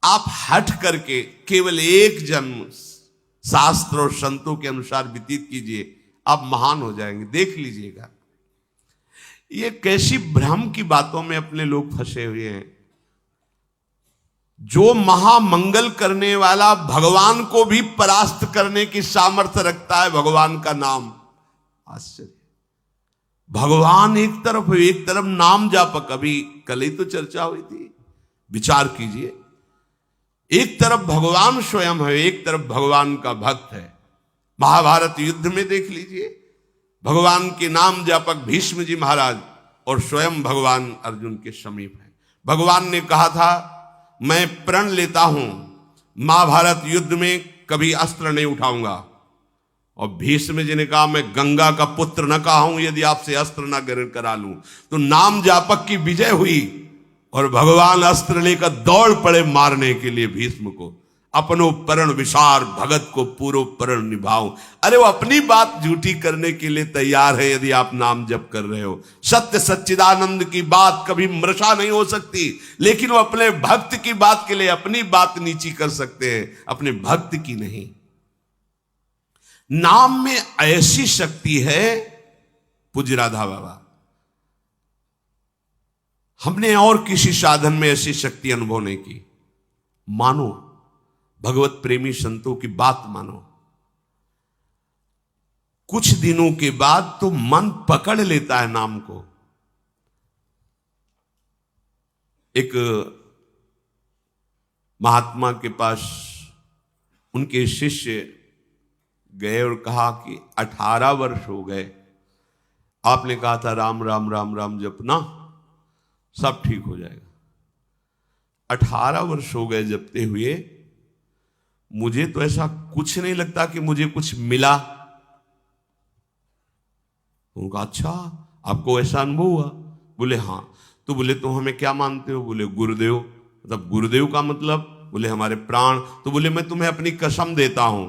आप हट करके केवल एक जन्म शास्त्र और संतों के अनुसार व्यतीत कीजिए, आप महान हो जाएंगे। देख लीजिएगा, ये कैसी भ्रम की बातों में अपने लोग फंसे हुए हैं। जो महामंगल करने वाला भगवान को भी परास्त करने की सामर्थ्य रखता है, भगवान का नाम। आश्चर्य, भगवान एक तरफ नाम जापक। अभी कल ही तो चर्चा हुई थी, विचार कीजिए। एक तरफ भगवान स्वयं है, एक तरफ भगवान का भक्त है। महाभारत युद्ध में देख लीजिए, भगवान के नाम जापक भीष्म जी महाराज और स्वयं भगवान अर्जुन के समीप है। भगवान ने कहा था, मैं प्रण लेता हूं महाभारत युद्ध में कभी अस्त्र नहीं उठाऊंगा। और भीष्म जी ने कहा, मैं गंगा का पुत्र न कहा हूं यदि आपसे अस्त्र न ग्रहण करा लूं। तो नाम जापक की विजय हुई और भगवान अस्त्र लेकर दौड़ पड़े मारने के लिए भीष्म को। अपनो परण विशार भगत को पूरो परण निभाऊं। अरे वो अपनी बात झूठी करने के लिए तैयार है यदि आप नाम जप कर रहे हो। सत्य सच्चिदानंद की बात कभी मृषा नहीं हो सकती, लेकिन वो अपने भक्त की बात के लिए अपनी बात नीची कर सकते हैं, अपने भक्त की नहीं। नाम में ऐसी शक्ति है, पूज्य राधा बाबा, हमने और किसी साधन में ऐसी शक्ति अनुभव नहीं की। मानो, भगवत प्रेमी संतों की बात मानो, कुछ दिनों के बाद तो मन पकड़ लेता है नाम को। एक महात्मा के पास उनके शिष्य गए और कहा कि 18 वर्ष हो गए, आपने कहा था राम राम राम राम जपना, सब ठीक हो जाएगा। 18 वर्ष हो गए जपते हुए, मुझे तो ऐसा कुछ नहीं लगता कि मुझे कुछ मिला। उनका, अच्छा आपको ऐसा अनुभव हुआ? बोले हाँ। तो बोले तो हमें क्या मानते हो? बोले गुरुदेव। मतलब गुरुदेव का मतलब? बोले हमारे प्राण। तो बोले मैं तुम्हें अपनी कसम देता हूं,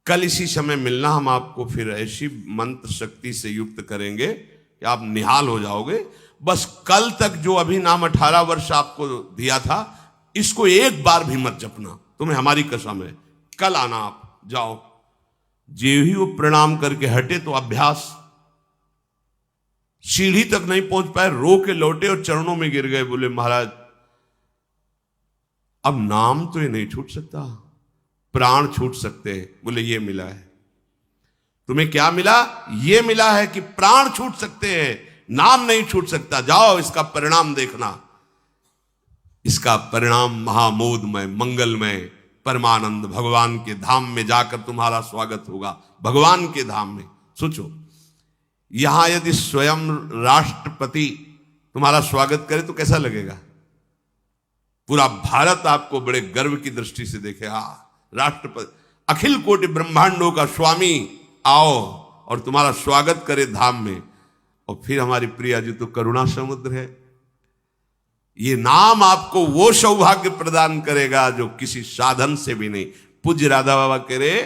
कल इसी समय मिलना, हम आपको फिर ऐसी मंत्र शक्ति से युक्त करेंगे कि आप निहाल हो जाओगे। बस कल तक जो अभी नाम 18 वर्ष आपको दिया था, इसको एक बार भी मत जपना, तुम्हें हमारी कसम है। कल आना, आप जाओ। जे ही वो प्रणाम करके हटे तो अभ्यास, सीढ़ी तक नहीं पहुंच पाए, रो के लौटे और चरणों में गिर गए। बोले महाराज अब नाम तो ये नहीं छूट सकता, प्राण छूट सकते हैं। बोले ये मिला है। तुम्हें क्या मिला? ये मिला है कि प्राण छूट सकते हैं, नाम नहीं छूट सकता। जाओ इसका परिणाम देखना। इसका परिणाम महामोदमय मंगलमय परमानंद भगवान के धाम में जाकर तुम्हारा स्वागत होगा। भगवान के धाम में सोचो, यहां यदि स्वयं राष्ट्रपति तुम्हारा स्वागत करे तो कैसा लगेगा? पूरा भारत आपको बड़े गर्व की दृष्टि से देखे। राष्ट्रपति, अखिल कोटि ब्रह्मांडों का स्वामी आओ और तुम्हारा स्वागत करे धाम में। और फिर हमारी प्रिया जी तो करुणा समुद्र है। ये नाम आपको वो सौभाग्य प्रदान करेगा जो किसी साधन से भी नहीं। पूज्य राधा बाबा कह रहे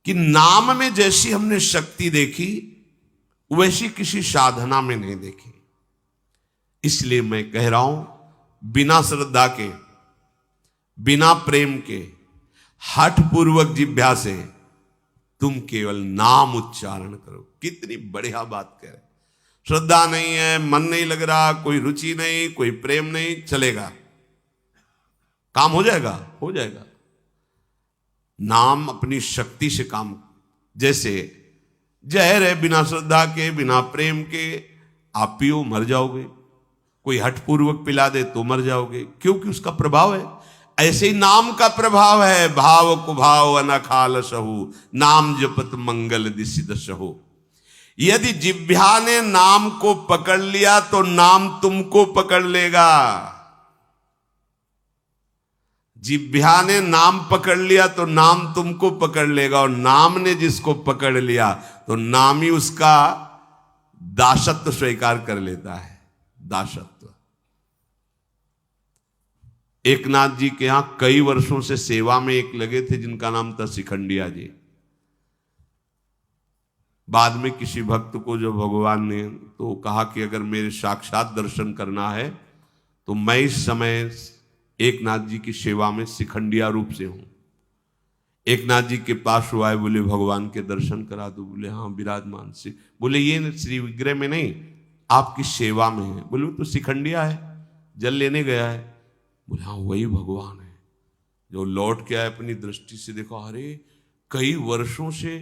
कि नाम में जैसी हमने शक्ति देखी, वैसी किसी साधना में नहीं देखी। इसलिए मैं कह रहा हूं, बिना श्रद्धा के, बिना प्रेम के, हठ पूर्वक जिह्वा से तुम केवल नाम उच्चारण करो। कितनी बढ़िया बात कह रहे। श्रद्धा नहीं है, मन नहीं लग रहा, कोई रुचि नहीं, कोई प्रेम नहीं, चलेगा, काम हो जाएगा, हो जाएगा। नाम अपनी शक्ति से काम, जैसे जहर है, बिना श्रद्धा के, बिना प्रेम के आप पियो मर जाओगे। कोई हठपूर्वक पिला दे तो मर जाओगे, क्योंकि उसका प्रभाव है। ऐसे ही नाम का प्रभाव है। भाव कुभाव अनखाल सहु, नाम जपत मंगल दिसि दसहु। यदि जिह्वा ने नाम को पकड़ लिया तो नाम तुमको पकड़ लेगा। जिह्वा ने नाम पकड़ लिया तो नाम तुमको पकड़ लेगा, और नाम ने जिसको पकड़ लिया तो नाम ही उसका दासत्व स्वीकार कर लेता है। दासत्व। एकनाथ जी के यहां कई वर्षों से सेवा में एक लगे थे जिनका नाम था शिखंडिया जी। बाद में किसी भक्त को जो भगवान ने तो कहा कि अगर मेरे साक्षात दर्शन करना है तो मैं इस समय एक नाथ जी की सेवा में शिखंडिया रूप से हूं। एक नाथ जी के पास वो आए, बोले भगवान के दर्शन करा दो। बोले हाँ विराजमान से। बोले ये श्री विग्रह में नहीं, आपकी सेवा में है। बोले तो शिखंडिया है, जल लेने गया है। बोले हाँ वही भगवान है। जो लौट के आए अपनी दृष्टि से देखो, अरे कई वर्षों से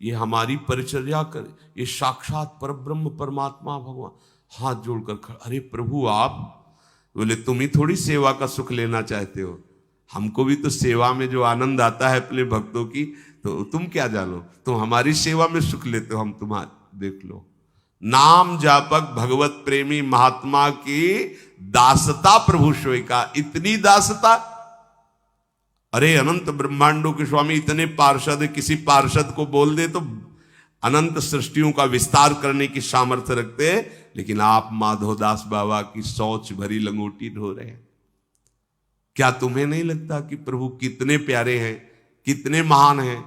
ये हमारी परिचर्या कर, ये साक्षात परब्रह्म परमात्मा भगवान हाथ जोड़कर खड़ा। अरे प्रभु आप? बोले तुम ही थोड़ी सेवा का सुख लेना चाहते हो, हमको भी तो सेवा में जो आनंद आता है अपने भक्तों की, तो तुम क्या जानो, तुम हमारी सेवा में सुख लेते हो, हम तुम्हारे देख लो। नाम जापक भगवत प्रेमी महात्मा की दासता प्रभु सोई का। इतनी दासता, अरे अनंत ब्रह्मांडों के स्वामी इतने पार्षद, किसी पार्षद को बोल दे तो अनंत सृष्टियों का विस्तार करने की सामर्थ्य रखते हैं, लेकिन आप माधवदास बाबा की शौच भरी लंगोटी ढो रहे हैं। क्या तुम्हें नहीं लगता कि प्रभु कितने प्यारे हैं, कितने महान हैं?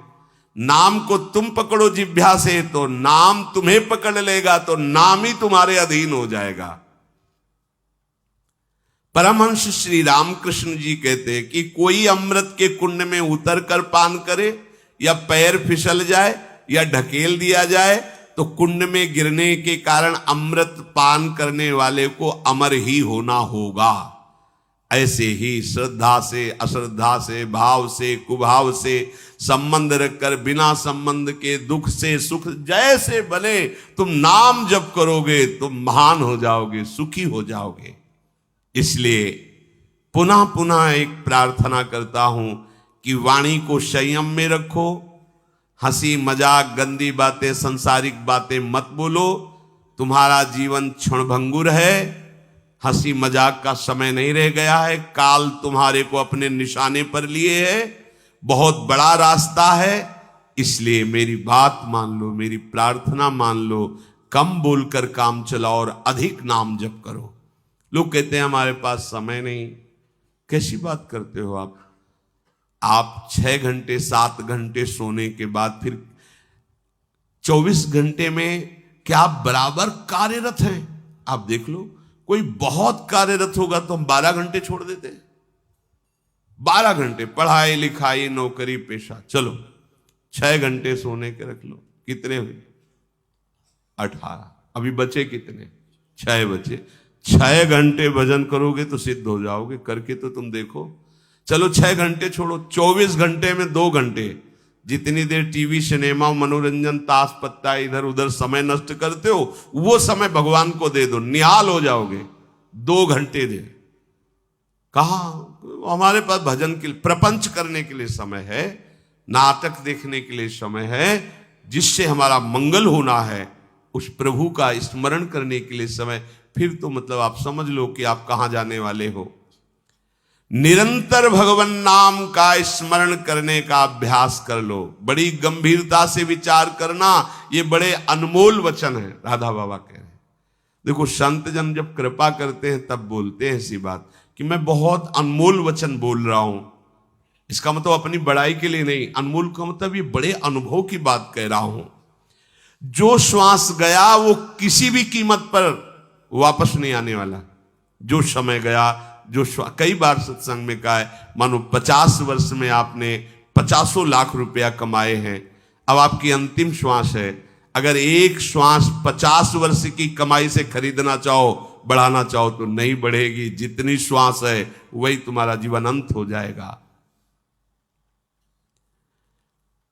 नाम को तुम पकड़ो जिह्वा से तो नाम तुम्हें पकड़ लेगा, तो नाम ही तुम्हारे अधीन हो जाएगा। परमहंस श्री रामकृष्ण जी कहते हैं कि कोई अमृत के कुंड में उतर कर पान करे, या पैर फिसल जाए या ढकेल दिया जाए, तो कुंड में गिरने के कारण अमृत पान करने वाले को अमर ही होना होगा। ऐसे ही श्रद्धा से, अश्रद्धा से, भाव से, कुभाव से संबंध रखकर बिना संबंध के दुख से सुख जैसे बने, तुम नाम जप करोगे तुम महान हो जाओगे, सुखी हो जाओगे। इसलिए पुनः पुनः एक प्रार्थना करता हूं कि वाणी को संयम में रखो, हंसी मजाक गंदी बातें संसारिक बातें मत बोलो। तुम्हारा जीवन क्षणभंगुर है, हंसी मजाक का समय नहीं रह गया है, काल तुम्हारे को अपने निशाने पर लिए है, बहुत बड़ा रास्ता है। इसलिए मेरी बात मान लो, मेरी प्रार्थना मान लो, कम बोलकर काम चलाओ और अधिक नाम जप करो। लोग कहते हैं हमारे पास समय नहीं। कैसी बात करते हो आप? आप 6 घंटे 7 घंटे सोने के बाद फिर 24 घंटे में क्या आप बराबर कार्यरत हैं? आप देख लो, कोई बहुत कार्यरत होगा तो हम 12 घंटे छोड़ देते हैं। 12 घंटे पढ़ाई लिखाई नौकरी पेशा, चलो 6 घंटे सोने के रख लो, कितने हुए? 18। अभी बचे कितने? 6 बचे। 6 घंटे भजन करोगे तो सिद्ध हो जाओगे, करके तो तुम देखो। चलो 6 घंटे छोड़ो, 24 घंटे में 2 घंटे जितनी देर टीवी सिनेमा मनोरंजन ताश पत्ता इधर उधर समय नष्ट करते हो, वो समय भगवान को दे दो, निहाल हो जाओगे। 2 घंटे दे। कहा हमारे पास भजन के लिए, प्रपंच करने के लिए समय है, नाटक देखने के लिए समय है, जिससे हमारा मंगल होना है, उस प्रभु का स्मरण करने के लिए समय। फिर तो मतलब आप समझ लो कि आप कहां जाने वाले हो। निरंतर भगवान नाम का स्मरण करने का अभ्यास कर लो। बड़ी गंभीरता से विचार करना, ये बड़े अनमोल वचन है। राधा बाबा कह रहे हैं, देखो संत जन जब कृपा करते हैं तब बोलते हैं ऐसी बात कि मैं बहुत अनमोल वचन बोल रहा हूं। इसका मतलब अपनी बड़ाई के लिए नहीं, अनमोल का मतलब ये बड़े अनुभव की बात कह रहा हूं। जो श्वास गया वो किसी भी कीमत पर वापस नहीं आने वाला। जो समय गया, जो कई बार सत्संग में कहा है, मानो 50 वर्ष में आपने 50 लाख रुपया कमाए हैं, अब आपकी अंतिम श्वास है। अगर एक श्वास 50 वर्ष की कमाई से खरीदना चाहो, बढ़ाना चाहो तो नहीं बढ़ेगी। जितनी श्वास है वही तुम्हारा जीवन अंत हो जाएगा।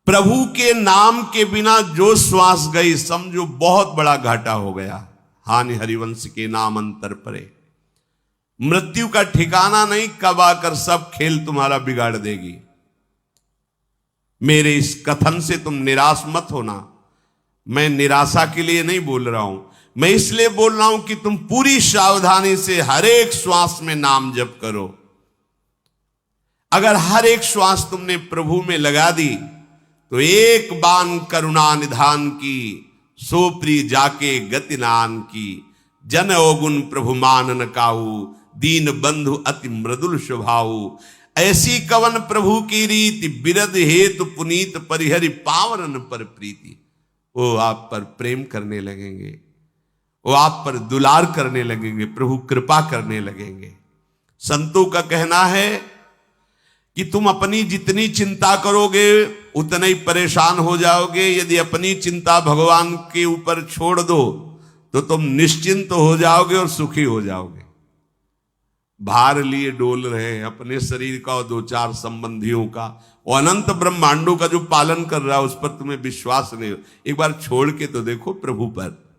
प्रभु के नाम के बिना जो श्वास गई, समझो बहुत बड़ा घाटा हो गया। हानि हरिवंश के नाम अंतर परे। मृत्यु का ठिकाना नहीं, कब आकर सब खेल तुम्हारा बिगाड़ देगी। मेरे इस कथन से तुम निराश मत होना। मैं निराशा के लिए नहीं बोल रहा हूं, मैं इसलिए बोल रहा हूं कि तुम पूरी सावधानी से हर एक श्वास में नाम जप करो। अगर हर एक श्वास तुमने प्रभु में लगा दी तो एक बान करुणा निधान की, सोप्री जाके गति नान की। जन अवगुण प्रभु मानन काऊ, दीन बंधु अति मृदुल स्वभाव। ऐसी कवन प्रभु की रीति, बिरद हेतु पुनीत परिहरि पावरन पर प्रीति। वो आप पर प्रेम करने लगेंगे, वो आप पर दुलार करने लगेंगे, प्रभु कृपा करने लगेंगे। संतों का कहना है कि तुम अपनी जितनी चिंता करोगे उतने ही परेशान हो जाओगे। यदि अपनी चिंता भगवान के ऊपर छोड़ दो तो तुम निश्चिंत हो जाओगे और सुखी हो जाओगे। भार लिए डोल रहे हैं अपने शरीर का और दो चार संबंधियों का, और अनंत ब्रह्मांडों का जो पालन कर रहा है उस पर तुम्हें विश्वास नहीं हो। एक बार छोड़ के तो देखो प्रभु पर।